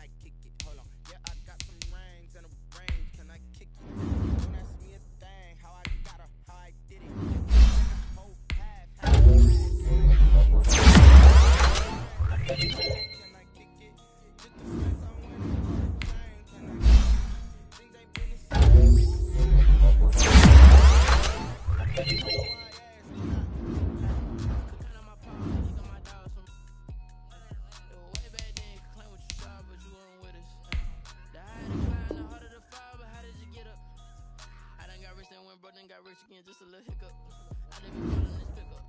I kick it? Hold on. Yeah, I got some rings and a range. Can I kick it? Don't ask me a thing. How I got her, how I did it. Whole half, how I did it. Can I kick it? Just the flex I went and bought a chain. Can I kick it? Things ain't been the same. Got rich again, just a little hiccup. I didn't be calling this pickup.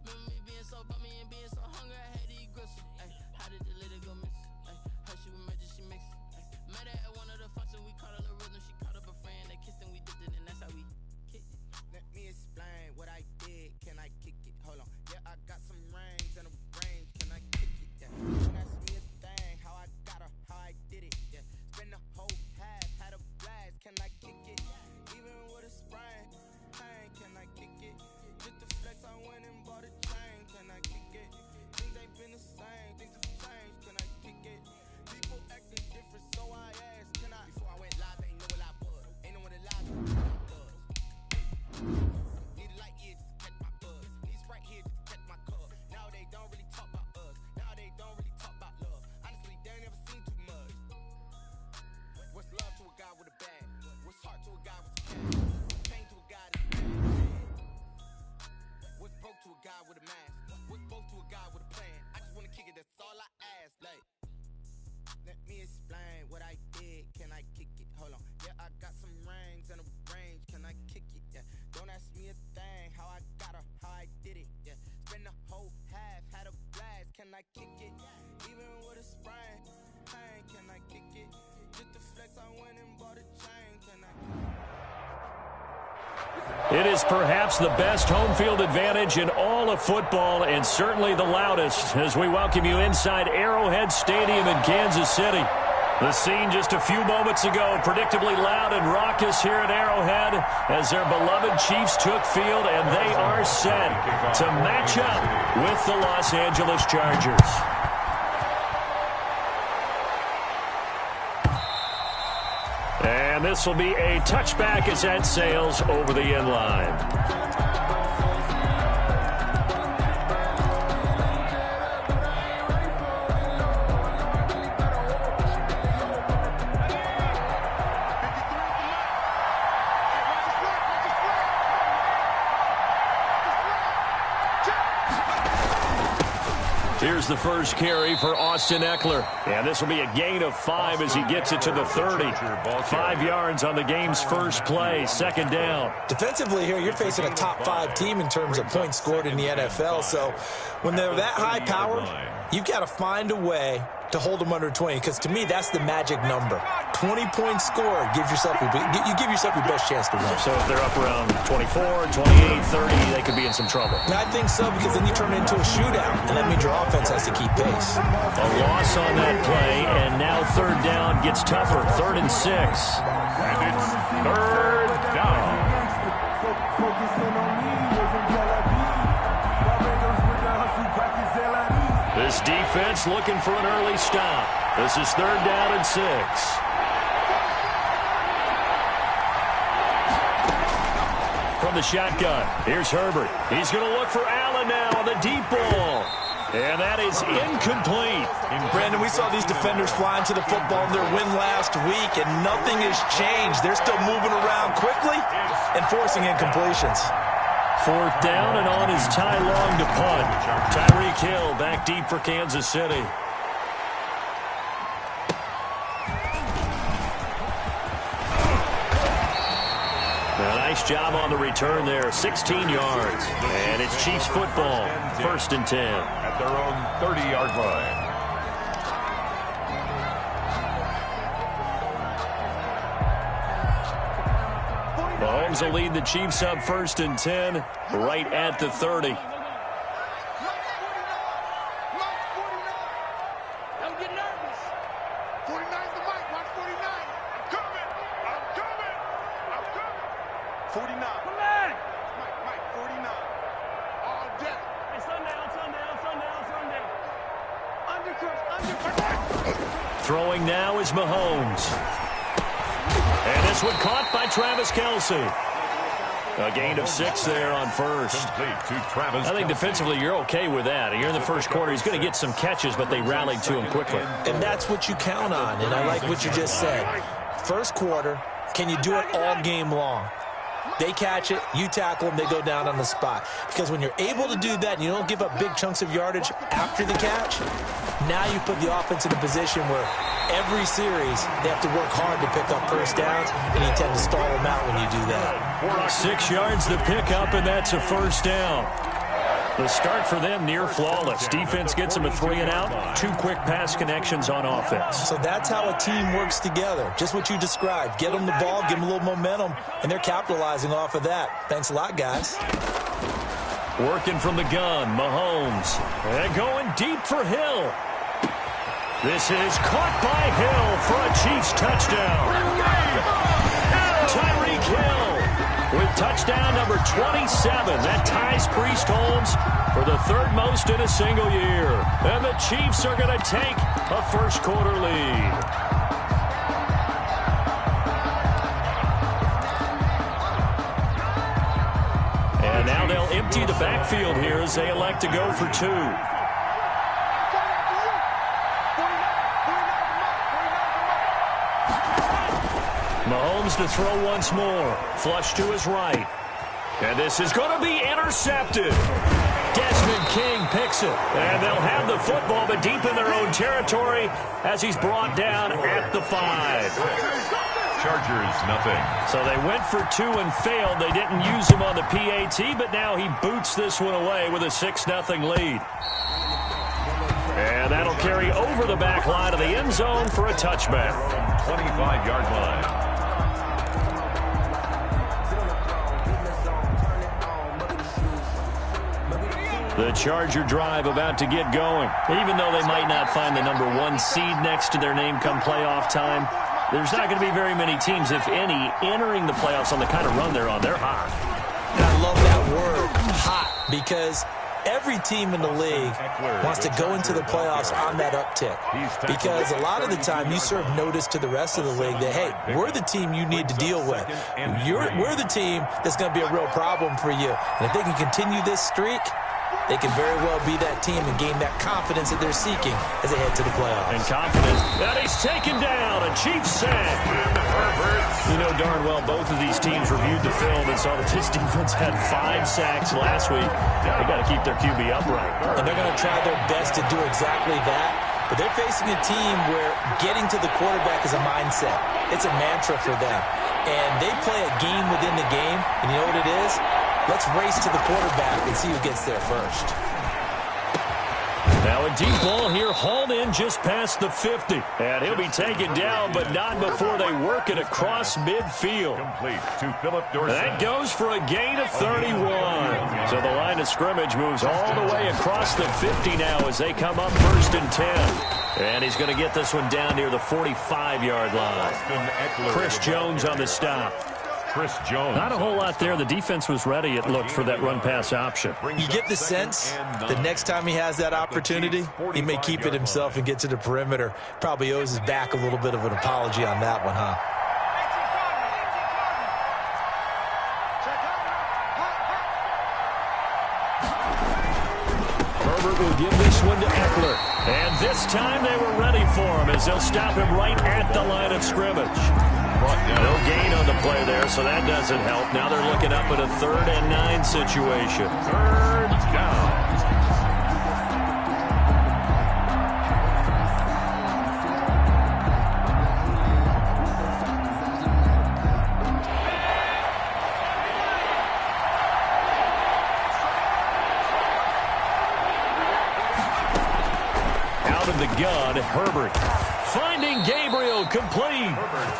Remember me being so bummy and being so hungry, I had to eat gristle. Ay, how did the lady go miss? Ay, her she was magic, she mixed. Ay, met her at one of the functions, we caught a little rhythm. She caught up a friend, they kissed and we dipped it, and that's how we kicked it. Let me explain what I did. Can I kick it? Hold on. Yeah, I got some rings and a range. Can I kick it? Yeah. Don't ask me a thing. How I got her, how I did it. Yeah. Spend the whole half, had a blast. Can I kick it? Even with a sprain. Can I kick it? Just the flex, I went and bought a chain. Can I kick it? Things ain't been the same, things have changed. Can I kick it? People acting different, so I asked, can I? Before I went live, ain't know what I was. Ain't no one alive, buzz. Need a light here just to catch my buzz. Need Sprite here just to catch my cup. Now they don't really talk about us. Now they don't really talk about love. Honestly, they ain't never seen too much. What's love to a guy with a bag? What's heart to a guy with a cash? Pain to a guy that's what's broke to a guy with a mask? What's broke to a guy with a plan? I just wanna kick it, that's all I ask. Like, let me explain what I did. Can I kick it? Hold on. Yeah, I got some rings and a range. Can I kick it? Yeah. Don't ask me a thing. How I got her, how I did it. Yeah. Spend the whole half, had a blast. Can I kick it? Even with a sprain. Pain, can I kick it? Just the flex, I went and bought a chain. Can I kick it? It is perhaps the best home field advantage in all of football and certainly the loudest as we welcome you inside Arrowhead Stadium in Kansas City. The scene just a few moments ago, predictably loud and raucous here at Arrowhead as their beloved Chiefs took field and they are set to match up with the Los Angeles Chargers. And this will be a touchback as that sails over the end line. Here's the first carry for Austin Eckler. And this will be a gain of 5 as he gets it to the 30. 5 yards on the game's first play, second down. Defensively here, you're facing a top-5 team in terms of points scored in the NFL. So when they're that high-powered, you've got to find a way to hold them under 20, because to me, that's the magic number. 20 points scored gives yourself your best chance to win. So if they're up around 24, 28, 30, they could be in some trouble. I think so, because then you turn it into a shootout, and that means your offense has to keep pace. A loss on that play, and now third down gets tougher. 3rd and 6. And it's third down. This defense looking for an early stop. This is 3rd down and 6. From the shotgun, here's Herbert. He's going to look for Allen now on the deep ball. And that is incomplete. Brandon, we saw these defenders flying to the football in their win last week, and nothing has changed. They're still moving around quickly and forcing incompletions. 4th down and on is Ty Long to punt. Tyreek Hill back deep for Kansas City. A nice job on the return there. 16 yards. And it's Chiefs football. 1st and 10. At their own 30-yard line. Mahomes will lead the Chiefs up 1st and 10 right at the 30. Don't get nervous. 49's the mic. Watch 49. I'm coming. 49. Mike, 49. All day. Hey, sundown. Undercut. Throwing now is Mahomes. And this one caught by Travis Kelce. A gain of 6 there on first. I think defensively you're okay with that. You're in the first quarter. He's going to get some catches, but they rallied to him quickly. And that's what you count on, and I like what you just said. First quarter, can you do it all game long? They catch it, you tackle them, they go down on the spot. Because when you're able to do that and you don't give up big chunks of yardage after the catch, now you put the offense in a position where every series they have to work hard to pick up first downs, and you tend to stall them out when you do that. 6 yards to pick up, and that's a first down. The start for them near flawless. Defense gets them a 3 and out. 2 quick pass connections on offense. So that's how a team works together. Just what you described. Get them the ball, give them a little momentum, and they're capitalizing off of that. Thanks a lot, guys. Working from the gun, Mahomes. And going deep for Hill. This is caught by Hill for a Chiefs touchdown. Tyreek Hill with touchdown number 27. That ties Priest Holmes for the 3rd most in a single year. And the Chiefs are going to take a first quarter lead. And now they'll empty the backfield here as they elect to go for 2. Mahomes to throw once more. Flush to his right. And this is going to be intercepted. Desmond King picks it. And they'll have the football, but deep in their own territory as he's brought down at the 5. Chargers, nothing. So they went for 2 and failed. They didn't use him on the PAT, but now he boots this one away with a 6-0 lead. And that'll carry over the back line of the end zone for a touchback. 25-yard line. The Charger drive about to get going. Even though they might not find the number 1 seed next to their name come playoff time, there's not going to be very many teams, if any, entering the playoffs on the kind of run they're on. They're hot. And I love that word, hot, because every team in the league wants to go into the playoffs on that uptick. Because a lot of the time you serve notice to the rest of the league that, hey, we're the team you need to deal with. We're the team that's going to be a real problem for you. And if they can continue this streak, they can very well be that team and gain that confidence that they're seeking as they head to the playoffs. And confidence that he's taken down. A Chiefs sack. You know darn well both of these teams reviewed the film and saw that this defense had 5 sacks last week. They got to keep their QB upright. And they're going to try their best to do exactly that. But they're facing a team where getting to the quarterback is a mindset. It's a mantra for them. And they play a game within the game. And you know what it is? Let's race to the quarterback and see who gets there first. Now a deep ball here, hauled in just past the 50. And he'll be taken down, but not before they work it across midfield. Complete to Philip Dorsett. That goes for a gain of 31. So the line of scrimmage moves all the way across the 50 now as they come up 1st and 10. And he's going to get this one down near the 45-yard line. Chris Jones on the stop. Chris Jones. Not a whole lot there. The defense was ready, it looked, for that run-pass option. You get the sense the next time he has that opportunity, he may keep it himself and get to the perimeter. Probably owes his back a little bit of an apology on that one, huh? Herbert will give this one to Eckler. And this time they were ready for him as they'll stop him right at the line of scrimmage. No gain on the play there, so that doesn't help. Now they're looking up at a 3rd and 9 situation. 3rd down. Out of the gun, Herbert. Finding Gabriel, complete.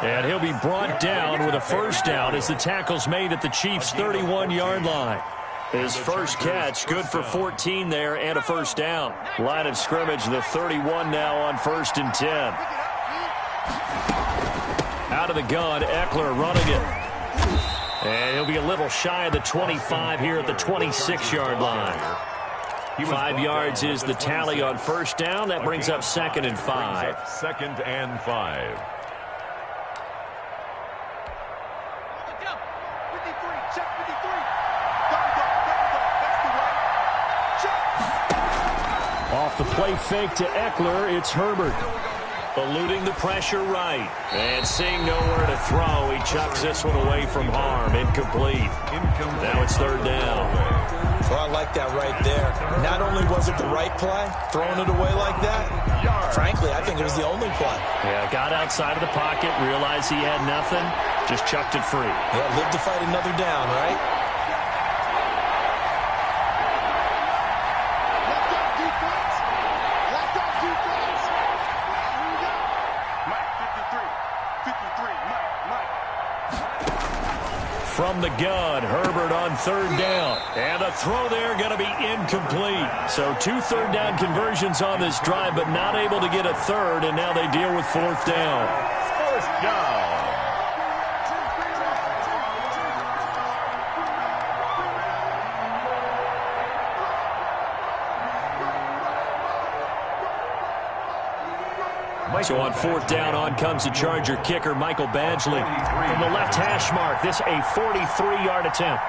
And he'll be brought down with a first down as the tackle's made at the Chiefs' 31-yard line. His first catch, good for 14 there and a first down. Line of scrimmage, the 31 now on 1st and 10. Out of the gun, Eckler running it. And he'll be a little shy of the 25 here at the 26-yard line. 5 yards is the tally on first down. That brings up 2nd and 5. 2nd and 5. Off the play fake to Eckler, it's Herbert. Eluding the pressure right. And seeing nowhere to throw, he chucks this one away from harm. Incomplete. Now it's 3rd down. Well, I like that right there. Not only was it the right play, throwing it away like that, frankly, I think it was the only play. Yeah, got outside of the pocket, realized he had nothing, just chucked it free. Yeah, live to fight another down, right? From the gun, Herbert on 3rd down. And a throw there going to be incomplete. So 2 third-down conversions on this drive, but not able to get a third, and now they deal with 4th down. 4th down. So on 4th down, on comes the Charger kicker, Michael Badgley. From the left hash mark, this a 43-yard attempt.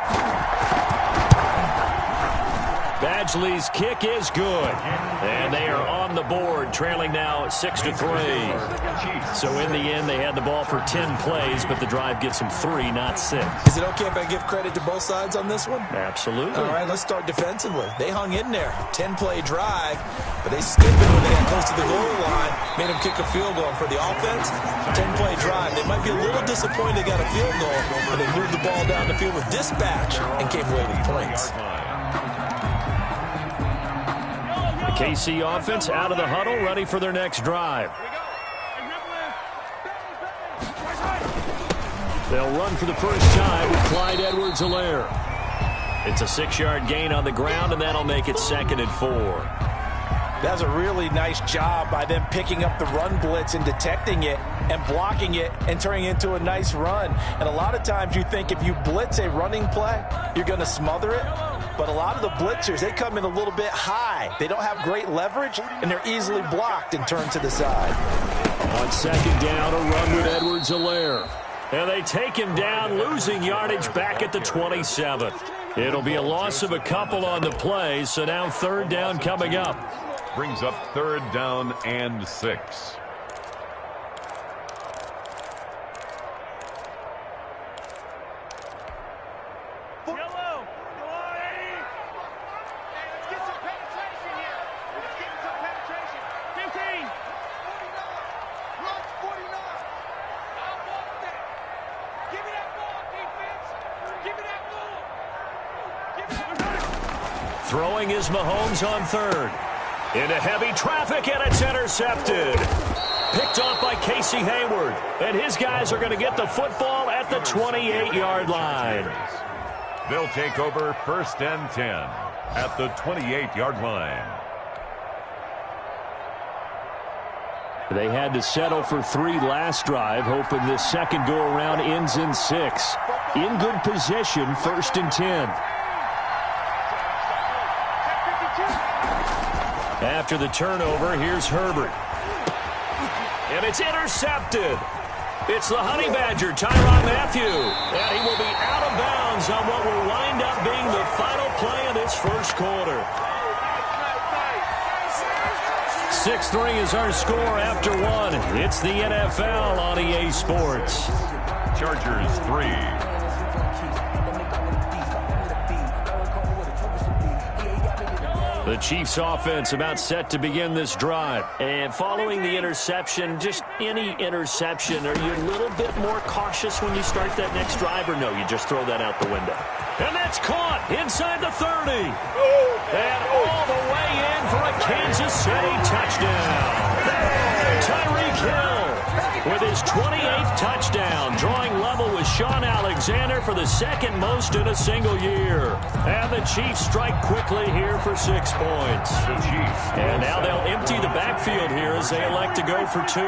Badgley's kick is good. And they are on the board, trailing now 6-3. So in the end, they had the ball for 10 plays, but the drive gets them 3, not 6. Is it okay if I give credit to both sides on this one? Absolutely. All right, let's start defensively. They hung in there. 10-play drive, but they skipped it when they got close to the goal line, made them kick a field goal. And for the offense, 10-play drive. They might be a little disappointed they got a field goal, but they moved the ball down the field with dispatch and came away with points. KC offense out of the huddle, ready for their next drive. They'll run for the first time with Clyde Edwards-Helaire. It's a 6-yard gain on the ground, and that'll make it 2nd and 4. That's a really nice job by them picking up the run blitz and detecting it and blocking it and turning it into a nice run. And a lot of times you think if you blitz a running play, you're going to smother it. But a lot of the blitzers, they come in a little bit high. They don't have great leverage, and they're easily blocked and turned to the side. On 2nd down, a run with Edwards-Helaire. And they take him down, losing yardage back at the 27. It'll be a loss of a couple on the play, so now 3rd down coming up. Brings up 3rd down and 6. Throwing is Mahomes on 3rd. Into heavy traffic, and it's intercepted. Picked off by Casey Hayward. And his guys are going to get the football at the 28-yard line. They'll take over 1st and 10 at the 28-yard line. They had to settle for 3 last drive, hoping this second go-around ends in 6. In good position, 1st and 10. After the turnover, here's Herbert. And it's intercepted. It's the Honey Badger, Tyrann Mathieu. And he will be out of bounds on what will wind up being the final play of this first quarter. 6-3 is our score after 1. It's the NFL on EA Sports. Chargers 3. The Chiefs offense about set to begin this drive. And following the interception, just any interception, are you a little bit more cautious when you start that next drive, or no, you just throw that out the window? And that's caught inside the 30. And all the way in for a Kansas City touchdown. Tyreek Hill with his 28th touchdown, drawing level with Sean Alexander for the second most in a single year. And the Chiefs strike quickly here for 6 points. The Chiefs. And now they'll empty the backfield here as they elect to go for 2.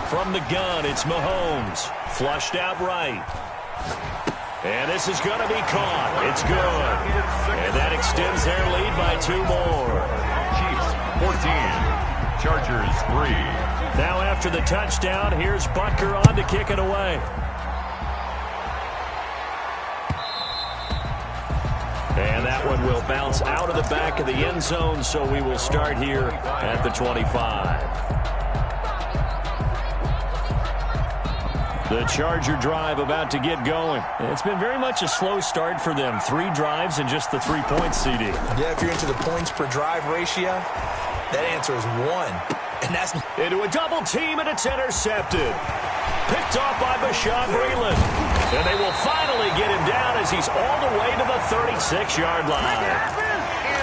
From the gun, it's Mahomes. Flushed out right. And this is going to be caught. It's good. And that extends their lead by 2 more. Chiefs 14, Chargers 3. Now after the touchdown, here's Butker on to kick it away. And that one will bounce out of the back of the end zone, so we will start here at the 25. The Charger drive about to get going. It's been very much a slow start for them. 3 drives and just the 3 points, CD. Yeah, if you're into the points per drive ratio, that answer is 1. And that's into a double team, and it's intercepted. Picked off by Bashaud Breeland. And they will finally get him down as he's all the way to the 36-yard line.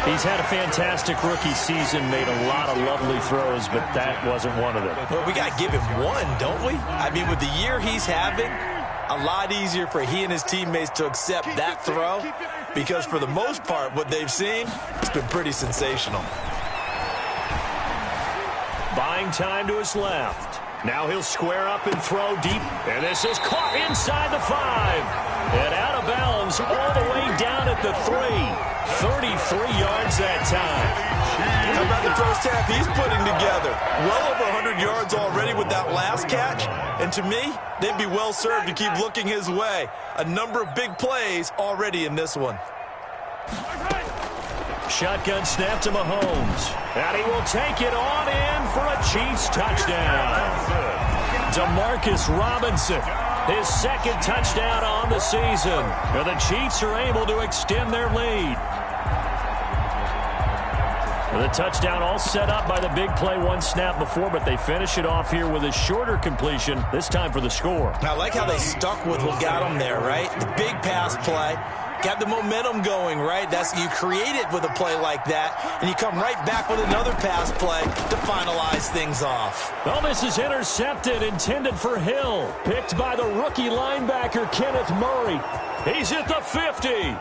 He's had a fantastic rookie season, made a lot of lovely throws, but that wasn't one of them. Well, we got to give him 1, don't we? I mean, with the year he's having, a lot easier for he and his teammates to accept that throw because for the most part, what they've seen, it's been pretty sensational. Buying time to his left. Now he'll square up and throw deep. And this is caught inside the 5. And out of bounds all the way down at the 3. 33 yards that time. How about the first half he's putting together? Well over 100 yards already with that last catch. And to me, they'd be well served to keep looking his way. A number of big plays already in this one. Shotgun snap to Mahomes. And he will take it on in for a Chiefs touchdown. Demarcus Robinson, his 2nd touchdown on the season. And the Chiefs are able to extend their lead. The touchdown all set up by the big play 1 snap before, but they finish it off here with a shorter completion, this time for the score. I like how they stuck with what got them there, right? The big pass play. Got the momentum going, right? That's you create it with a play like that, and you come right back with another pass play to finalize things off. Well, this is intercepted, intended for Hill. Picked by the rookie linebacker, Kenneth Murray. He's at the 50,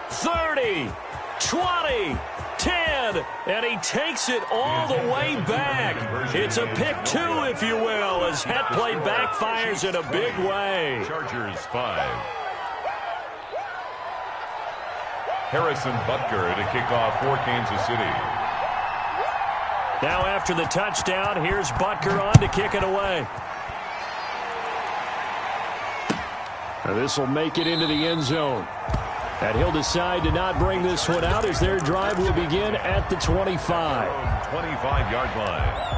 30, 20, 10, and he takes it all the way back. It's a pick 2, if you will, as that play backfires in a big way. Chargers 5. Harrison Butker to kick off for Kansas City. Now after the touchdown, here's Butker on to kick it away. This will make it into the end zone. And he'll decide to not bring this one out as their drive will begin at the 25. 25-yard line.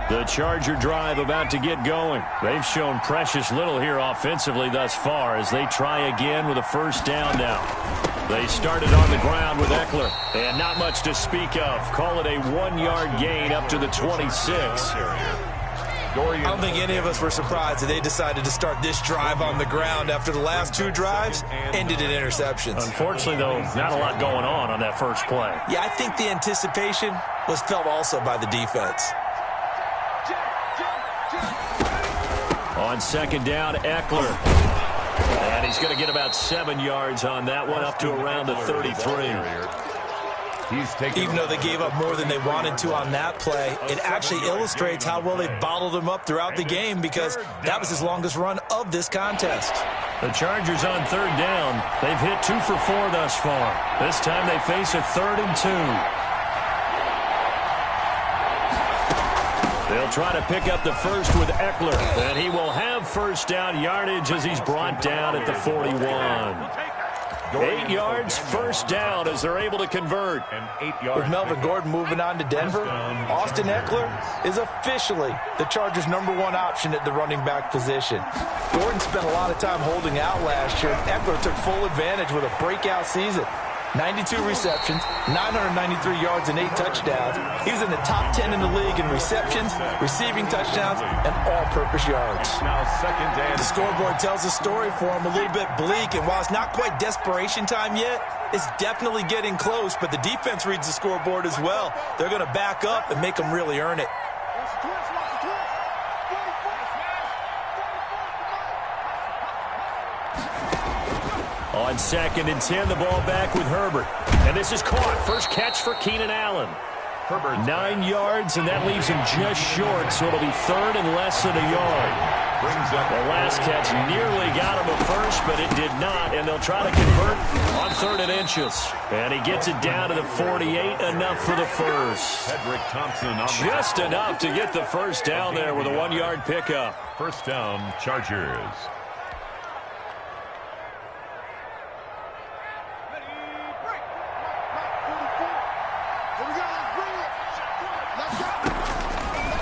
The Charger drive about to get going. They've shown precious little here offensively thus far as they try again with a 1st down now. They started on the ground with Eckler, and not much to speak of. Call it a 1-yard gain up to the 26. I don't think any of us were surprised that they decided to start this drive on the ground after the last 2 drives ended in interceptions. Unfortunately, though, not a lot going on that first play. Yeah, I think the anticipation was felt also by the defense. On 2nd down, Eckler. And he's going to get about 7 yards on that one, up to around the 33. Even though they gave up more than they wanted to on that play, it actually illustrates how well they bottled him up throughout the game because that was his longest run of this contest. The Chargers on 3rd down. They've hit 2 for 4 thus far. This time they face a 3rd and 2. They'll try to pick up the first with Eckler, and he will have 1st down yardage as he's brought down at the 41. 8 yards, 1st down as they're able to convert. With Melvin Gordon moving on to Denver, Austin Eckler is officially the Chargers' #1 option at the running back position. Gordon spent a lot of time holding out last year. Eckler took full advantage with a breakout season. 92 receptions, 993 yards, and 8 touchdowns. He was in the top 10 in the league in receptions, receiving touchdowns, and all-purpose yards. The scoreboard tells a story for him, a little bit bleak, and while it's not quite desperation time yet, it's definitely getting close, but the defense reads the scoreboard as well. They're going to back up and make them really earn it. On 2nd and 10, the ball back with Herbert. And this is caught. First catch for Keenan Allen. 9 yards, and that leaves him just short, so it'll be 3rd and less than a yard. The last catch nearly got him a first, but it did not, and they'll try to convert on 3rd and inches. And he gets it down to the 48, enough for the first. Just enough to get the first down there with a 1-yard pickup. First down, Chargers.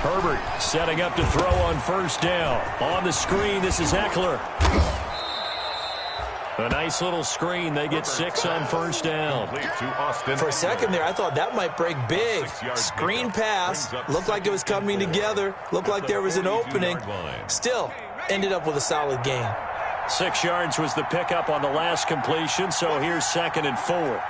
Herbert setting up to throw on first down. On the screen, this is Eckler. A nice little screen. They get 6 on first down. For a second there, I thought that might break big. Screen pass. Looked like it was coming together. Looked like there was an opening. Still, ended up with a solid gain. 6 yards was the pickup on the last completion, so here's 2nd and 4.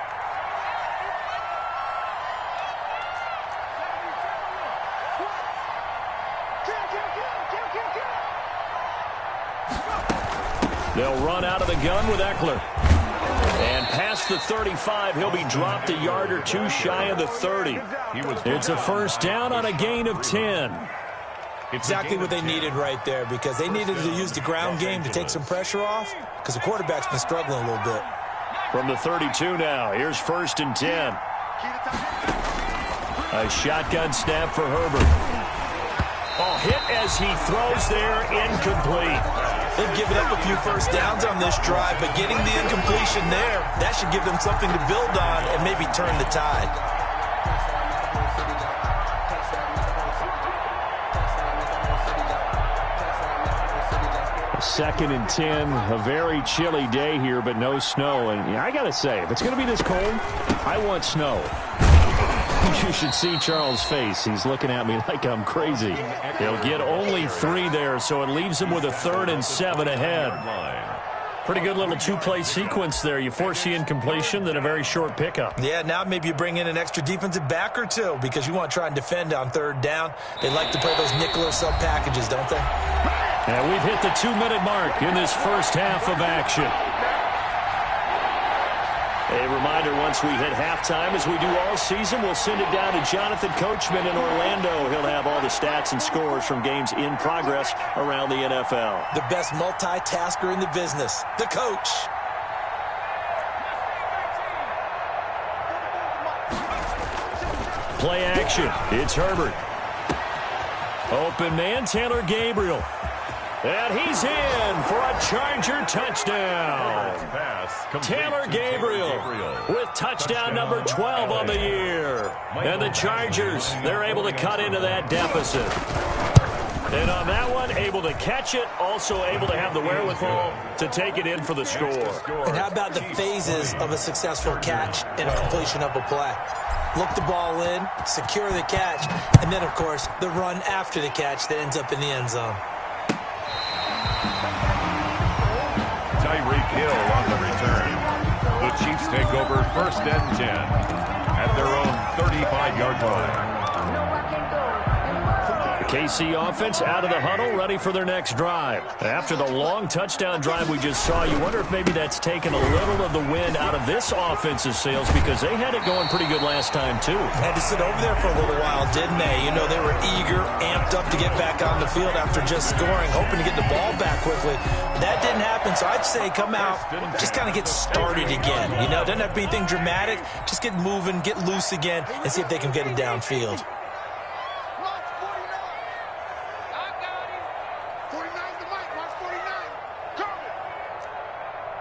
They'll run out of the gun with Eckler. And past the 35, he'll be dropped a yard or 2 shy of the 30. It's a first down on a gain of 10. Exactly what they needed right there, because they needed to use the ground game to take some pressure off, because the quarterback's been struggling a little bit. From the 32 now, here's 1st and 10. A shotgun snap for Herbert. Oh, hit as he throws there, incomplete. They've given up a few first downs on this drive, but getting the incompletion there, that should give them something to build on and maybe turn the tide. Second and 10, a very chilly day here, but no snow. And yeah, I got to say, if it's going to be this cold, I want snow. You should see Charles' face. He's looking at me like I'm crazy. He'll get only 3 there, so it leaves him with a 3rd and 7 ahead. Pretty good little 2-play sequence there. You force the incompletion, then a very short pickup. Yeah, now maybe you bring in an extra defensive back or 2 because you want to try and defend on 3rd down. They like to play those nickel or sub packages, don't they? And we've hit the 2-minute mark in this first half of action. A reminder, once we hit halftime, as we do all season, we'll send it down to Jonathan Coachman in Orlando. He'll have all the stats and scores from games in progress around the NFL. The best multitasker in the business, the coach. Play action. It's Herbert. Open man, Taylor Gabriel. And he's in for a Charger touchdown. Taylor Gabriel with touchdown number 12 on the year. And the Chargers, they're able to cut into that deficit. And on that one, able to catch it, also able to have the wherewithal to take it in for the score. And how about the phases of a successful catch and a completion of a play? Look the ball in, secure the catch, and then, of course, the run after the catch that ends up in the end zone. Tyreek Hill on the return. The Chiefs take over 1st and 10 at their own 35-yard line. The KC offense out of the huddle, ready for their next drive. After the long touchdown drive we just saw, you wonder if maybe that's taken a little of the wind out of this offensive sails, because they had it going pretty good last time, too. Had to sit over there for a little while, didn't they? You know, they were eager, amped up to get back on the field after just scoring, hoping to get the ball back quickly. That didn't happen, so I'd say come out, just kind of get started again. You know, doesn't have to be anything dramatic. Just get moving, get loose again, and see if they can get it downfield.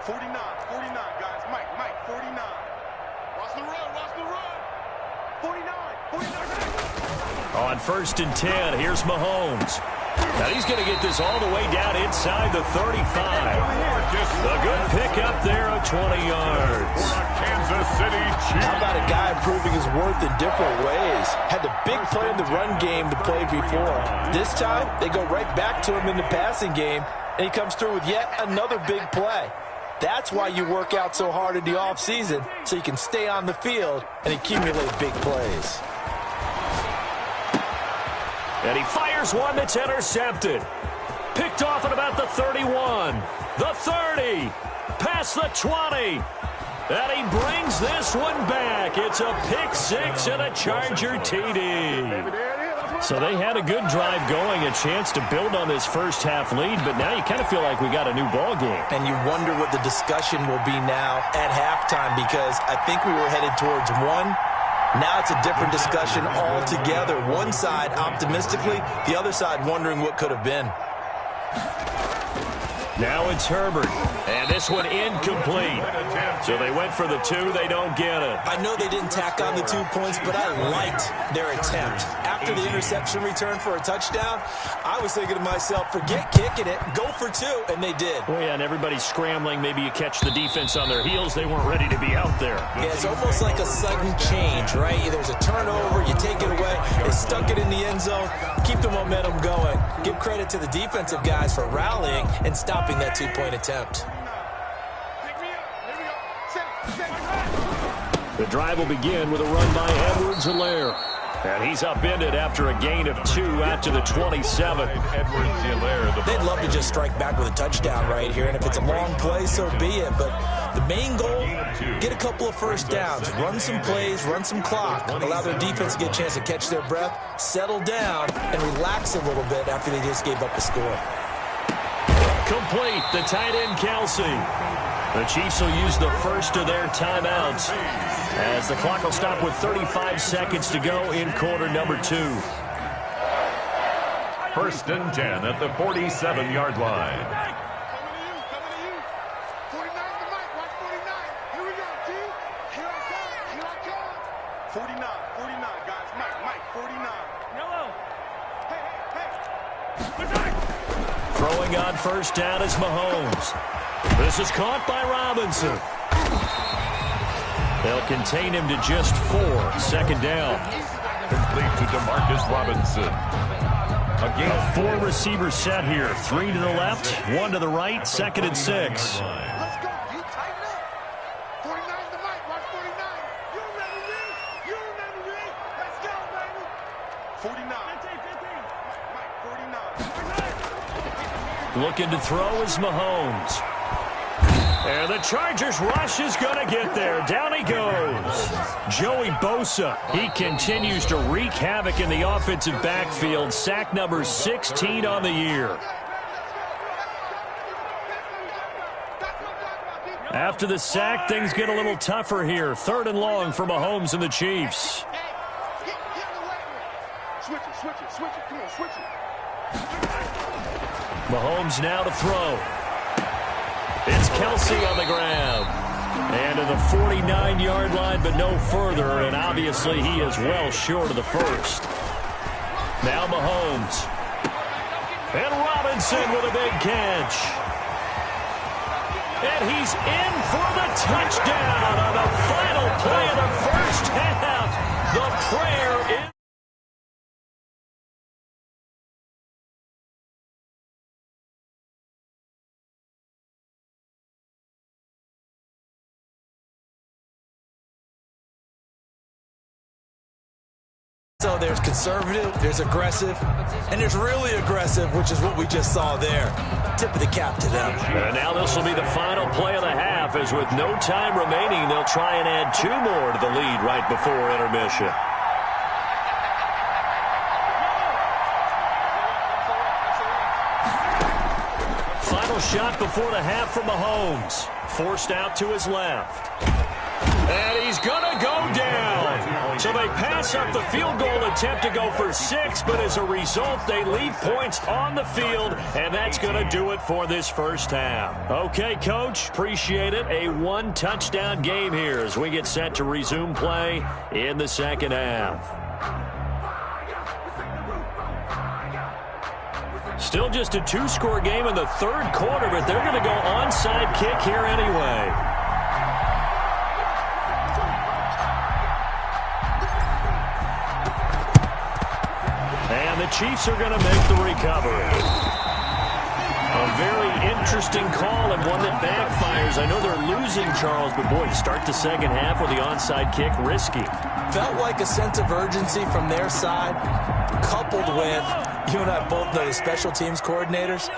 49, guys. Mike, 49. Watch the run. 49. On 1st and 10, here's Mahomes. Now he's going to get this all the way down inside the 35. A good pickup there of 20 yards. Kansas City Chiefs. How about a guy proving his worth in different ways? Had the big play in the run game to play before. This time, they go right back to him in the passing game, and he comes through with yet another big play. That's why you work out so hard in the offseason, so you can stay on the field and accumulate big plays. And he fires one that's intercepted. Picked off at about the 31, the 30, Past the 20. And he brings this one back. It's a pick six and a Charger TD. So they had a good drive going, a chance to build on this first half lead, but now you kind of feel like we got a new ball game. And you wonder what the discussion will be now at halftime, because I think we were headed towards one. Now it's a different discussion altogether. One side optimistically, the other side wondering what could have been. Now it's Herbert, and this one incomplete. So they went for the two, they don't get it. I know they didn't tack on the 2 points, but I liked their attempt. After the interception return for a touchdown, I was thinking to myself, forget kicking it, go for two, and they did. Oh, yeah, and everybody's scrambling. Maybe you catch the defense on their heels. They weren't ready to be out there. Yeah, it's almost like a sudden change, right? There's a turnover, you take it away, they stuck it in the end zone, keep the momentum going. Give credit to the defensive guys for rallying and stopping that 2-point attempt. The drive will begin with a run by Edwards-Helaire. And he's upended after a gain of 2 out to the 27. They'd love to just strike back with a touchdown right here, and if it's a long play, so be it. But the main goal, get a couple of first downs, run some plays, run some clock, allow their defense to get a chance to catch their breath, settle down, and relax a little bit after they just gave up a score. Complete, the tight end Kelsey. The Chiefs will use the first of their timeouts as the clock will stop with 35 seconds to go in quarter number 2. First and 10 at the 47-yard line. 49, guys. Mike, 49. Yellow. Hey. Throwing on first down is Mahomes. This is caught by Robinson. They'll contain him to just 4. Second down. Complete to Demarcus Robinson. A 4-receiver set here. 3 to the left, 1 to the right, second and 6. Let's go. You tighten up. 49 to Mike. Watch 49. You remember me? You remember me? Let's go, baby. 49. 15. Mike, 49. Looking to throw is Mahomes. And the Chargers rush is going to get there. Down he goes. Joey Bosa, he continues to wreak havoc in the offensive backfield. Sack number 16 on the year. After the sack, things get a little tougher here. 3rd and long for Mahomes and the Chiefs. Switch it. Come on, switch it. Mahomes now to throw. It's Kelsey on the ground. And to the 49-yard line, but no further. And obviously he is well short of the first. Now Mahomes. And Robinson with a big catch. And he's in for the touchdown on the final play of the first half. The prayer is... So there's conservative, there's aggressive, and there's really aggressive, which is what we just saw there. Tip of the cap to them. And now this will be the final play of the half, as with no time remaining, they'll try and add 2 more to the lead right before intermission. Final shot before the half from Mahomes. Forced out to his left. And he's going to go down. So they pass up the field goal attempt to go for 6, but as a result, they leave points on the field, and that's going to do it for this first half. Okay, Coach, appreciate it. A 1-touchdown game here as we get set to resume play in the second half. Still just a 2-score game in the 3rd quarter, but they're going to go onside kick here anyway. And the Chiefs are going to make the recovery. A very interesting call and one that backfires. I know they're losing, Charles, but boy, to start the second half with the onside kick, risky. Felt like a sense of urgency from their side, coupled with, you and I both know the special teams coordinators.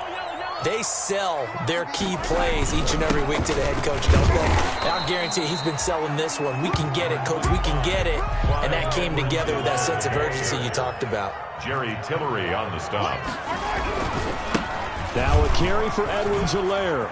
They sell their key plays each and every week to the head coach, don't they? And I'll guarantee he's been selling this one. We can get it, Coach. We can get it. And that came together with that sense of urgency you talked about. Jerry Tillery on the stop. Now a carry for Edwards-Helaire.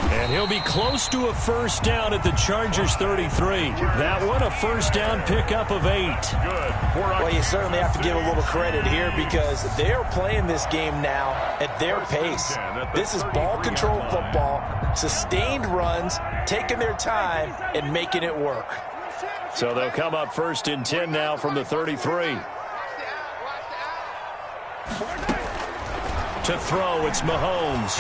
And he'll be close to a first down at the Chargers 33. That one a first down pickup of 8. Good. Well, you certainly have to give a little credit here because they're playing this game now at their pace. This is ball control football, sustained runs, taking their time, and making it work. So they'll come up first and 10 now from the 33. To throw, it's Mahomes.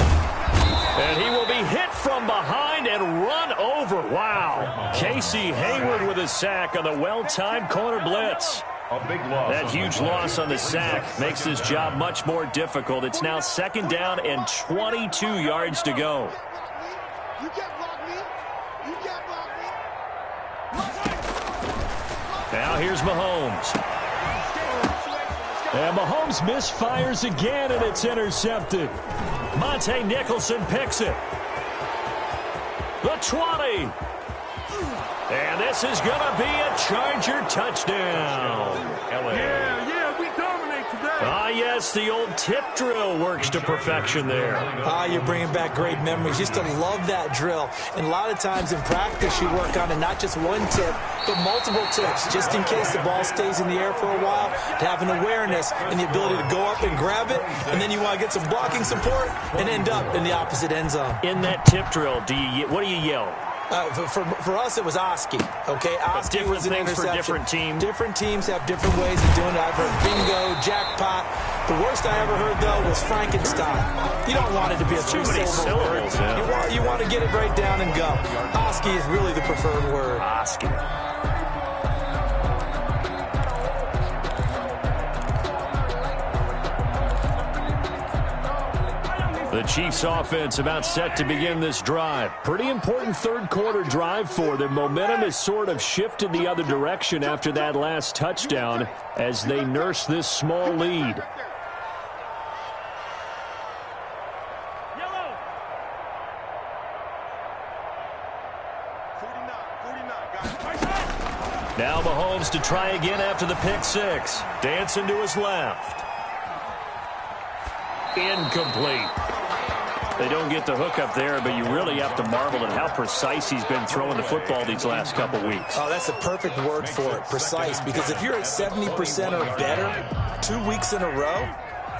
And he will be hit from behind and run over. Wow. Casey Hayward with a sack on the well-timed corner blitz. A big loss. That huge loss on the sack makes this job much more difficult. It's now second down and 22 yards to go. You can't block me. You can't block me. Now here's Mahomes. And Mahomes misfires again, and it's intercepted. Monte Nicholson picks it. The 20. And this is going to be a Charger touchdown. Yeah, we dominate today. Ah, yes, the old tip drill works to perfection there. You're bringing back great memories. Used to love that drill. And a lot of times in practice, you work on it, not just one tip, but multiple tips, just in case the ball stays in the air for a while, to have an awareness and the ability to go up and grab it, and then you want to get some blocking support and end up in the opposite end zone. In that tip drill, what do you yell? For us, it was Oski. Okay, Oski different was an things interception. for different teams. Different teams have different ways of doing it. I've heard bingo, jackpot. The worst I ever heard, though, was Frankenstein. You don't want it to be a Too many syllables. Yeah. You want to get it right down and go. Oski is really the preferred word. Oski. The Chiefs offense about set to begin this drive. Pretty important third quarter drive for them. Momentum has sort of shifted the other direction after that last touchdown as they nurse this small lead. Now Mahomes to try again after the pick six. Dancing to his left. Incomplete. They don't get the hook up there, but you really have to marvel at how precise he's been throwing the football these last couple weeks. Oh, that's the perfect word for it, precise, because if you're at 70% or better 2 weeks in a row,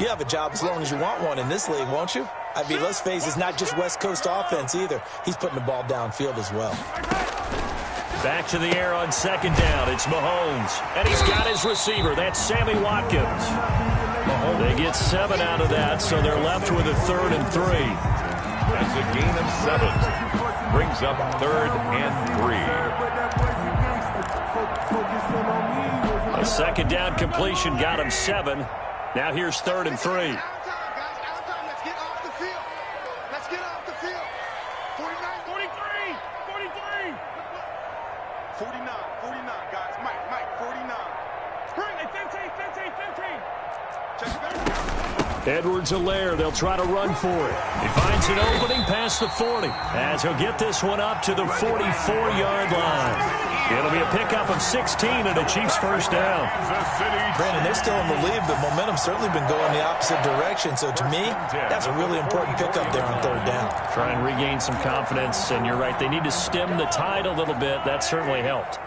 you have a job as long as you want one in this league, won't you? I mean, let's face it, it's not just West Coast offense either. He's putting the ball downfield as well. Back to the air on second down. It's Mahomes. And he's got his receiver. That's Sammy Watkins. They get 7 out of that, so they're left with a 3rd and 3. That's a gain of 7. Brings up 3rd and 3. A second down completion got him 7. Now here's 3rd and 3. Let's get off the field. Let's get off the field. 49, 43, 43. 49, guys. Mike, 49. Bring it, 15. Check it out. Edwards-Helaire, they'll try to run for it. He finds an opening past the 40, as he'll get this one up to the 44-yard line. It'll be a pickup of 16 and a Chiefs first down. Brandon, they're still in the lead, but momentum's certainly been going the opposite direction. So to me, that's a really important pickup there on 3rd down. Try and regain some confidence, and you're right, they need to stem the tide a little bit. That certainly helped.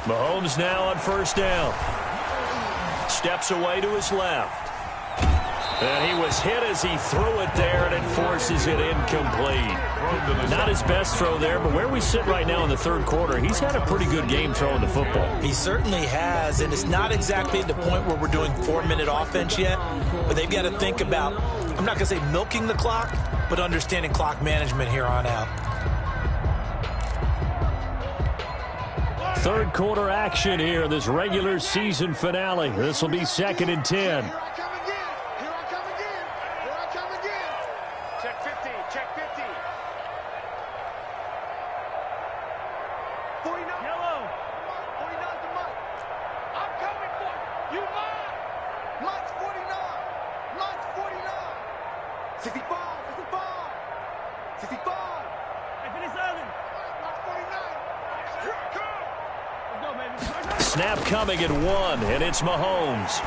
Mahomes now on first down. Steps away to his left. And he was hit as he threw it there, and it forces it incomplete. Not his best throw there, but where we sit right now in the 3rd quarter, he's had a pretty good game throwing the football. He certainly has, and it's not exactly at the point where we're doing 4-minute offense yet, but they've got to think about, I'm not going to say milking the clock, but understanding clock management here on out. 3rd quarter action here, this regular season finale. This will be 2nd and 10. Here I come again. Check 15. 49. Yellow. 49's the mic. I'm coming for you. You mine. Mike's 49. Mike's 49. 65. 65. 65. Hey, 57. Mike's 49. Here I come. Let's go, baby. Snap coming at 1, and it's Mahomes.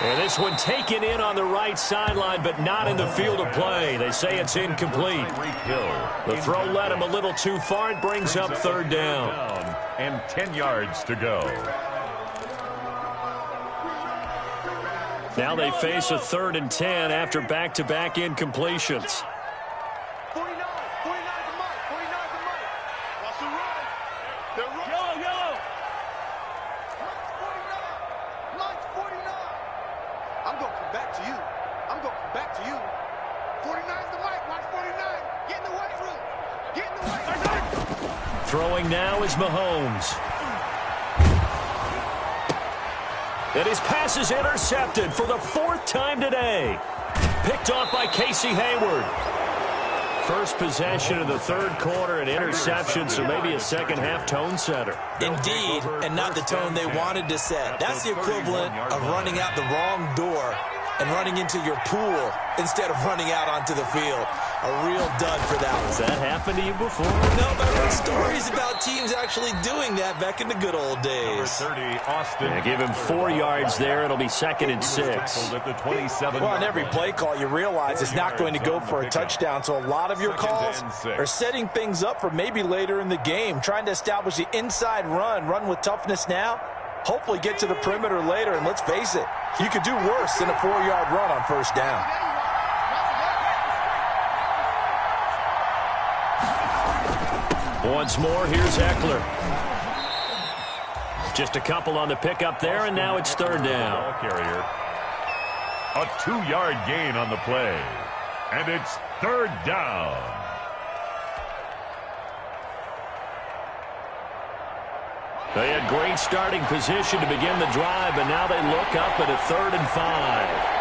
And this one taken in on the right sideline, but not in the field of play. They say it's incomplete. The throw led him a little too far. It brings up third down. And 10 yards to go. Now they face a 3rd and 10 after back-to-back incompletions. 49. 49's the mic. 49's the mic. Watch the run. They're running. Yellow. Mike's 49. Mike's 49. I'm going to come back to you. I'm going to come back to you. 49's the mic. Mike's 49. Get in the weight room. Get in the weight room. Throwing now is Mahomes. And his pass is intercepted for the 4th time today. Picked off by Casey Hayward. First possession of the 3rd quarter, an interception, so maybe a second-half tone setter. Indeed, and not the tone they wanted to set. That's the equivalent of running out the wrong door and running into your pool instead of running out onto the field. A real dud for that one. Has that happened to you before? No, but I read stories about teams actually doing that back in the good old days. 30, Austin. Yeah, give him 4 yards there. It'll be 2nd and 6. At the 27. Well, on every play call, you realize it's not going to go for a touchdown, so a lot of your calls are setting things up for maybe later in the game, trying to establish the inside run with toughness now, hopefully get to the perimeter later, and let's face it, you could do worse than a 4-yard run on first down. Once more, here's Eckler. Just a couple on the pickup there, and now it's 3rd down. Carrier. A 2-yard gain on the play. And it's 3rd down. They had great starting position to begin the drive, but now they look up at a 3rd and 5.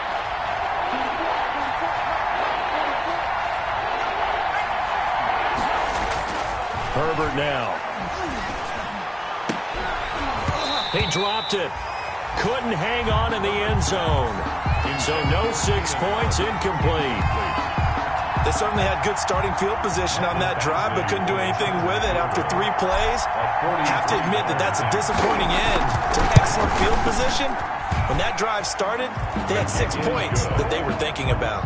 Herbert now. He dropped it. Couldn't hang on in the end zone. So no 6 points, incomplete. They certainly had good starting field position on that drive, but couldn't do anything with it after 3 plays. Have to admit that that's a disappointing end to excellent field position. When that drive started, they had 6 points that they were thinking about.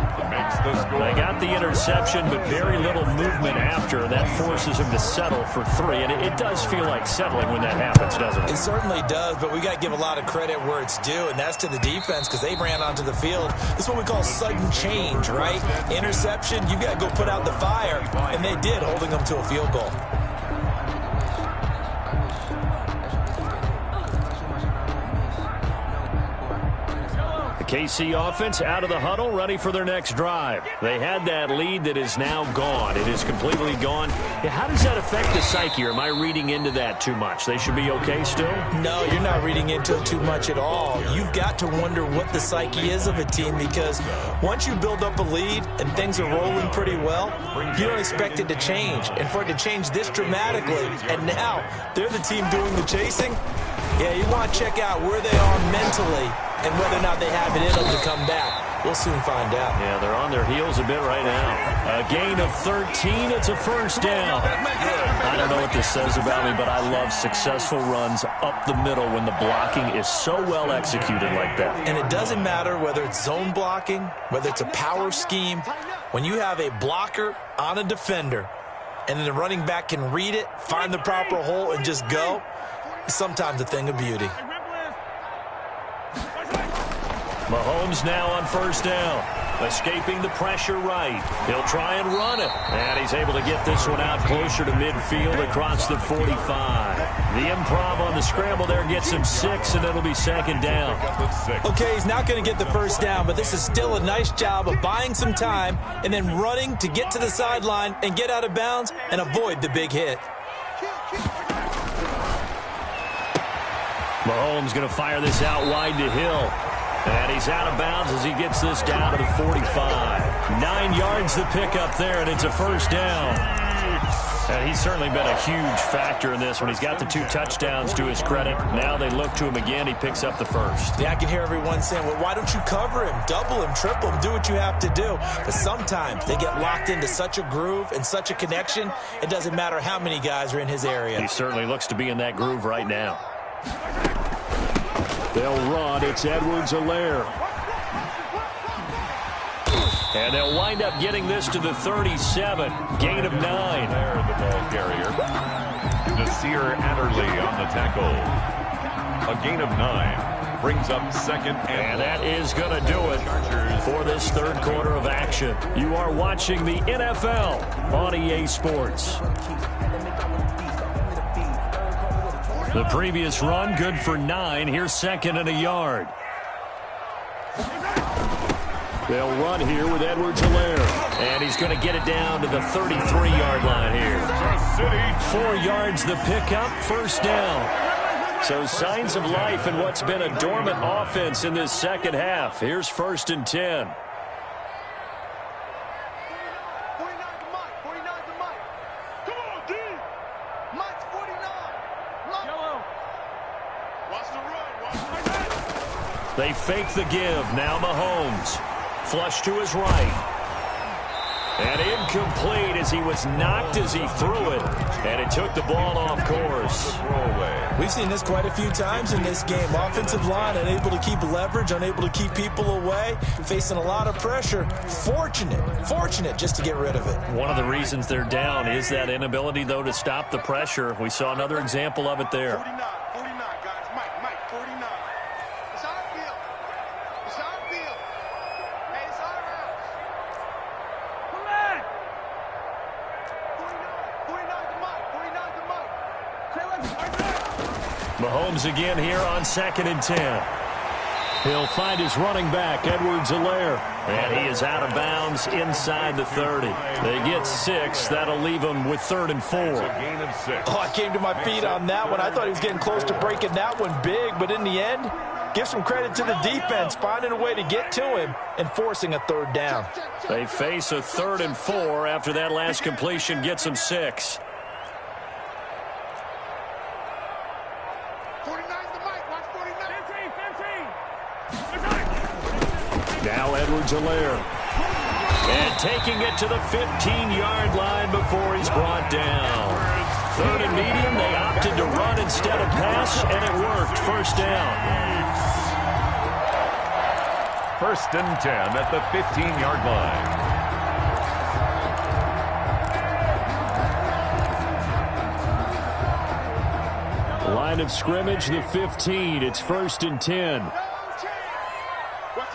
They got the interception, but very little movement after. That forces them to settle for 3. And it does feel like settling when that happens, doesn't it? It certainly does, but we got to give a lot of credit where it's due, and that's to the defense because they ran onto the field. This is what we call sudden change, right? Interception, you got to go put out the fire, and they did, holding them to a field goal. KC offense out of the huddle, ready for their next drive. They had that lead that is now gone. It is completely gone. Yeah, how does that affect the psyche? Or am I reading into that too much? They should be okay still? No, you're not reading into it too much at all. You've got to wonder what the psyche is of a team because once you build up a lead and things are rolling pretty well, you don't expect it to change. And for it to change this dramatically, and now they're the team doing the chasing, yeah, you want to check out where they are mentally and whether or not they have it in them to come back. We'll soon find out. Yeah, they're on their heels a bit right now. A gain of 13. It's a 1st down. I don't know what this says about me, but I love successful runs up the middle when the blocking is so well executed like that. And it doesn't matter whether it's zone blocking, whether it's a power scheme. When you have a blocker on a defender and then the running back can read it, find the proper hole, and just go, it's sometimes a thing of beauty. Mahomes now on 1st down. Escaping the pressure right. He'll try and run it. And he's able to get this one out closer to midfield across the 45. The improv on the scramble there gets him 6, and it'll be 2nd down. Okay, he's not going to get the 1st down, but this is still a nice job of buying some time and then running to get to the sideline and get out of bounds and avoid the big hit. Mahomes going to fire this out wide to Hill. And he's out of bounds as he gets this down to the 45. 9 yards to pick up there, and it's a 1st down. And he's certainly been a huge factor in this one. He's got the 2 touchdowns to his credit. Now they look to him again. He picks up the first. Yeah, I can hear everyone saying, well, why don't you cover him, double him, triple him, do what you have to do. But sometimes they get locked into such a groove and such a connection, it doesn't matter how many guys are in his area. He certainly looks to be in that groove right now. They'll run. It's Edwards-Helaire. And they'll wind up getting this to the 37. Gain of 9. There, the ball carrier. Nasir Adderley on the tackle. A gain of 9. Brings up second and that is going to do it for this third quarter of action. You are watching the NFL on EA Sports. The previous run, good for 9. Here's second and a yard. They'll run here with Edwards-Helaire. And he's going to get it down to the 33-yard line here. 4 yards the pickup, first down. So signs of life in what's been a dormant offense in this second half. Here's first and 10. They fake the give. Now Mahomes. Flush to his right. And incomplete as he was knocked as he threw it. And it took the ball off course. We've seen this quite a few times in this game. Offensive line unable to keep leverage, unable to keep people away, facing a lot of pressure. Fortunate just to get rid of it. One of the reasons they're down is that inability, though, to stop the pressure. We saw another example of it there. 49, guys. Mike, 49. It's our field. It's our field. Hey, it's our house. Correct. 49 to Mike. 49 to Mike. Mahomes again here on second and 10. He'll find his running back, Edwards-Helaire. And he is out of bounds inside the 30. They get 6. That'll leave him with 3rd and 4. Gain of 6. Oh, I came to my feet on that one. I thought he was getting close to breaking that one big, but in the end, give some credit to the defense, finding a way to get to him and forcing a 3rd down. They face a 3rd and 4 after that last completion gets them 6. 49 to Mike. Watch 49. 15. Now Edwards-Helaire. And taking it to the 15-yard line before he's brought down. 3rd and medium, they opted to run instead of pass, and it worked. First down. 1st and 10 at the 15-yard line. Line of scrimmage, the 15. It's 1st and 10. Watch out.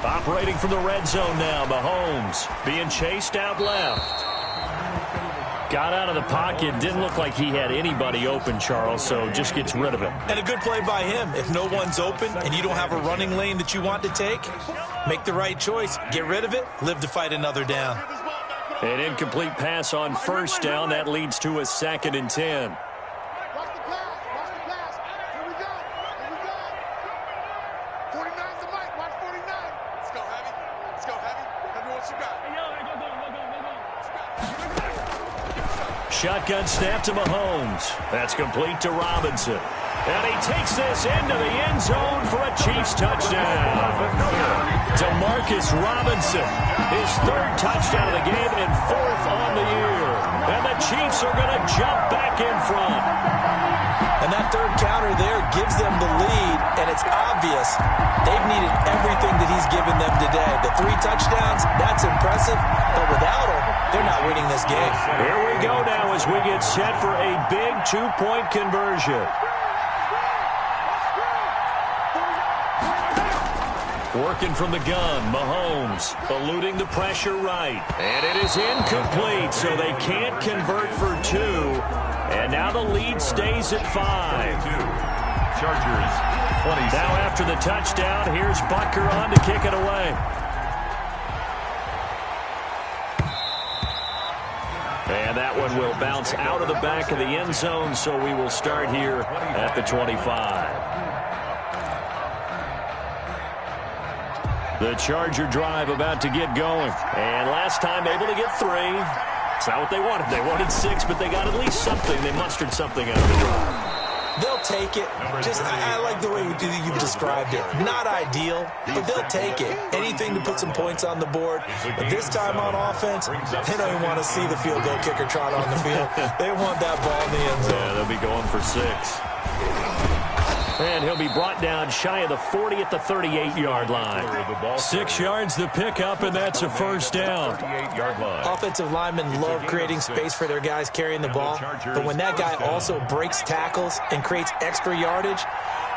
Operating from the red zone now, Mahomes being chased out left. Got out of the pocket, didn't look like he had anybody open, Charles, so just gets rid of it. And a good play by him. If no one's open and you don't have a running lane that you want to take, make the right choice. Get rid of it, live to fight another down. An incomplete pass on first down. That leads to a 2nd and 10. Watch the pass. Here we go. 49 to Mike. Watch 49. Let's go, Heavy. Tell me what you got. Shotgun snap to Mahomes. That's complete to Robinson. And he takes this into the end zone for a Chiefs touchdown. DeMarcus Robinson, his 3rd touchdown of the game and 4th on the year. And the Chiefs are going to jump back in front. And that 3rd counter there gives them the lead, and it's obvious they've needed everything that he's given them today. The 3 touchdowns, that's impressive, but without him, they're not winning this game. Here we go now as we get set for a big 2-point conversion. Working from the gun, Mahomes eluding the pressure right. And it is incomplete, so they can't convert for 2. And now the lead stays at 5. Chargers 20. Now after the touchdown, here's Butker on to kick it away. And that one will bounce out of the back of the end zone, so we will start here at the 25. The Charger drive about to get going. And last time able to get 3. It's not what they wanted. They wanted 6, but they got at least something. They mustered something out of the drive. They'll take it. I like the way you've described it. Not ideal, but they'll take it. Anything to put some points on the board. But this time on offense, they don't even want to see the field goal kicker trot on the field. They want that ball in the end zone. Yeah, they'll be going for 6. And he'll be brought down shy of the 40 at the 38-yard line. 6 yards the pickup, and that's a first down. Offensive linemen love creating space for their guys carrying the ball, but when that guy also breaks tackles and creates extra yardage,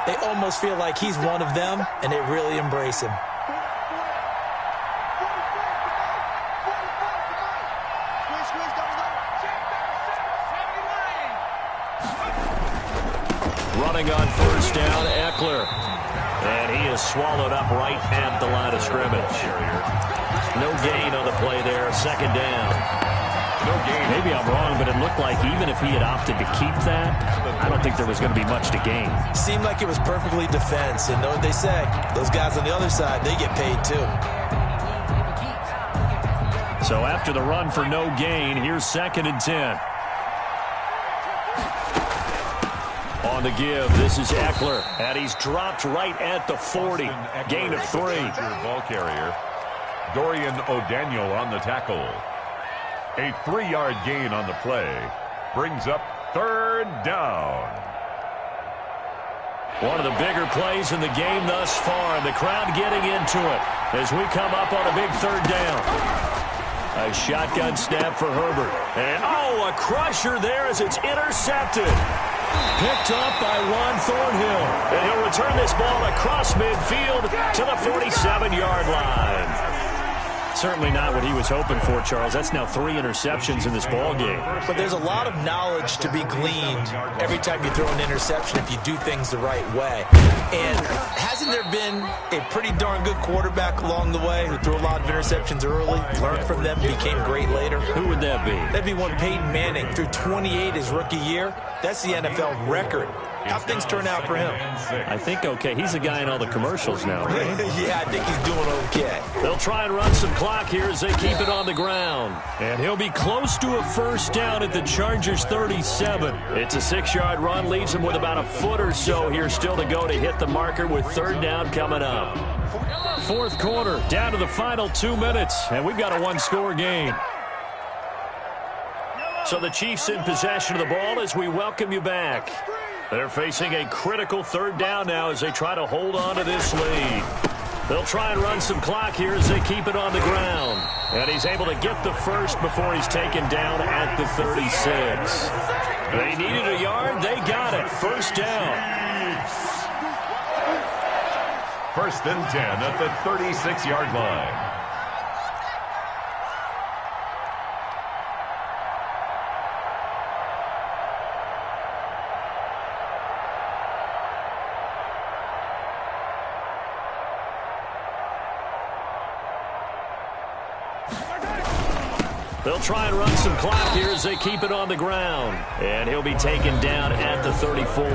they almost feel like he's one of them, and they really embrace him. Running on first down, Eckler. And he is swallowed up right at the line of scrimmage. No gain on the play there, second down. No gain. Maybe I'm wrong, but it looked like even if he had opted to keep that, I don't think there was going to be much to gain. Seemed like it was perfectly defense, and know what they say? Those guys on the other side, they get paid too. So after the run for no gain, here's 2nd and 10. On the give, this is Eckler, and he's dropped right at the 40. Gain of 3. Ball carrier. Dorian O'Daniel on the tackle. A 3-yard gain on the play. Brings up 3rd down. One of the bigger plays in the game thus far, and the crowd getting into it as we come up on a big 3rd down. A shotgun snap for Herbert. And, a crusher there as it's intercepted. Picked up by Ron Thornhill. And he'll return this ball across midfield to the 47-yard line. Certainly not what he was hoping for, Charles. That's now 3 interceptions in this ball game. But there's a lot of knowledge to be gleaned every time you throw an interception if you do things the right way. And hasn't there been a pretty darn good quarterback along the way who threw a lot of interceptions early, learned from them, became great later? Who would that be? That'd be one Peyton Manning. Threw 28 his rookie year. That's the NFL record. How things turn out for him? I think okay. He's a guy in all the commercials now, right? Yeah, I think he's doing okay. They'll try and run some clock here as they keep it on the ground. And he'll be close to a first down at the Chargers' 37. It's a 6-yard run, leaves him with about a foot or so here still to go to hit the marker with 3rd down coming up. 4th quarter, down to the final 2 minutes, and we've got a 1-score game. So the Chiefs in possession of the ball as we welcome you back. They're facing a critical 3rd down now as they try to hold on to this lead. They'll try and run some clock here as they keep it on the ground. And he's able to get the first before he's taken down at the 36. They needed a yard. They got it. First down. 1st and 10 at the 36-yard line. They'll try and run some clock here as they keep it on the ground. And he'll be taken down at the 34.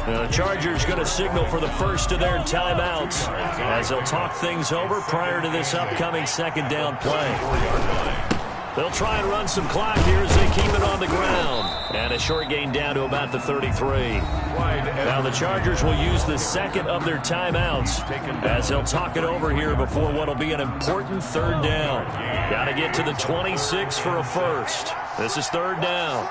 The Chargers going to signal for the first of their timeouts as they'll talk things over prior to this upcoming 2nd down play. They'll try and run some clock here as they keep it on the ground. And a short gain down to about the 33. Now the Chargers will use the 2nd of their timeouts as they'll talk it over here before what will be an important 3rd down. Got to get to the 26 for a first. This is 3rd down.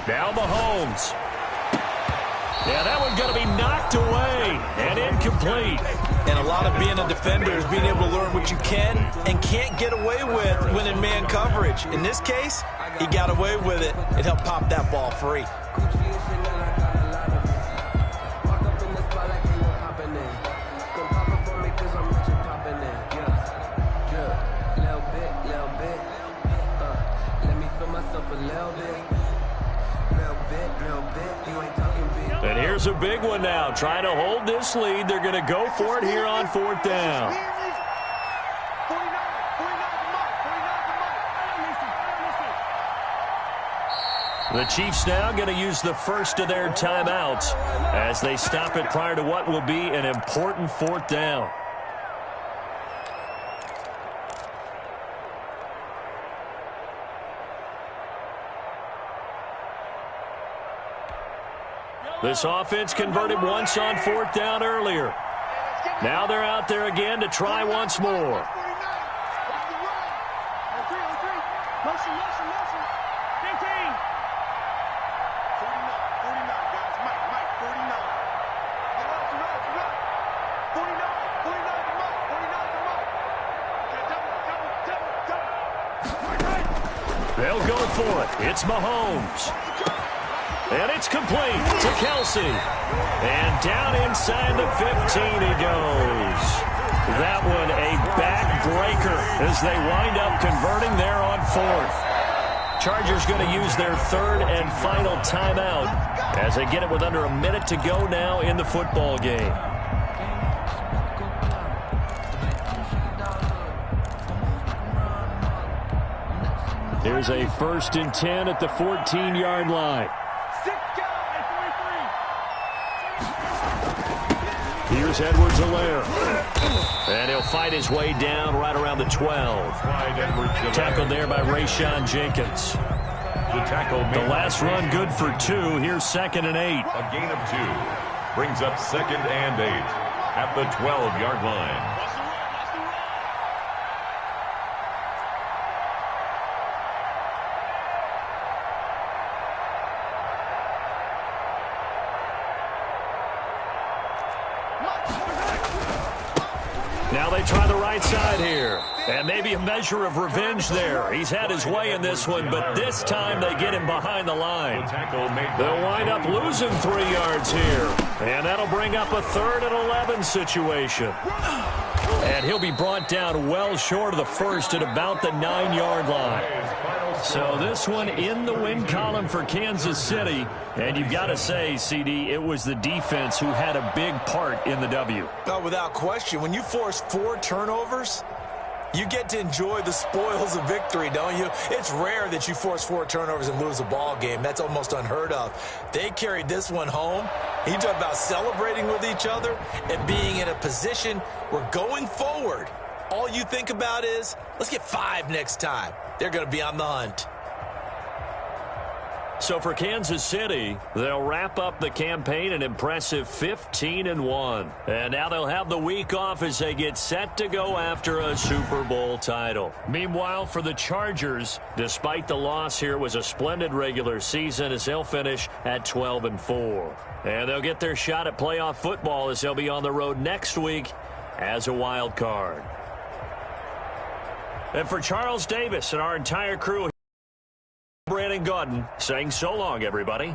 Now Mahomes. Yeah, that one's going to be knocked away and incomplete. And a lot of being a defender is being able to learn what you can and can't get away with when in man coverage. In this case, he got away with it and helped pop that ball free. Here's a big one now. Trying to hold this lead. They're going to go for it here on fourth down. The Chiefs now going to use the first of their timeouts as they stop it prior to what will be an important fourth down. This offense converted once on fourth down earlier. Now they're out there again to try once more. They'll go for it. It's Mahomes. And it's complete to Kelsey. And down inside the 15 he goes. That one a backbreaker as they wind up converting there on fourth. Chargers going to use their third and final timeout as they get it with under a minute to go now in the football game. Here's a 1st and 10 at the 14-yard line. Here's Edwards-Helaire. And he'll fight his way down right around the 12. Tackled there by Rayshon Jenkins. The last run good for 2. Here's 2nd and 8. A gain of 2 brings up 2nd and 8 at the 12-yard line. Now they try the right side here. And maybe a measure of revenge there. He's had his way in this one, but this time they get him behind the line. They'll wind up losing 3 yards here. And that'll bring up a 3rd and 11 situation. And he'll be brought down well short of the first at about the 9-yard line. So this one in the win column for Kansas City. And you've got to say, CD, it was the defense who had a big part in the W. Without question, when you force 4 turnovers, you get to enjoy the spoils of victory, don't you? It's rare that you force 4 turnovers and lose a ball game. That's almost unheard of. They carried this one home. You talk about celebrating with each other and being in a position where going forward, all you think about is, let's get 5 next time. They're going to be on the hunt. So for Kansas City, they'll wrap up the campaign an impressive 15-1. And now they'll have the week off as they get set to go after a Super Bowl title. Meanwhile, for the Chargers, despite the loss here, was a splendid regular season as they'll finish at 12-4. And they'll get their shot at playoff football as they'll be on the road next week as a wild card. And for Charles Davis and our entire crew, Brandon Gaudin saying so long, everybody.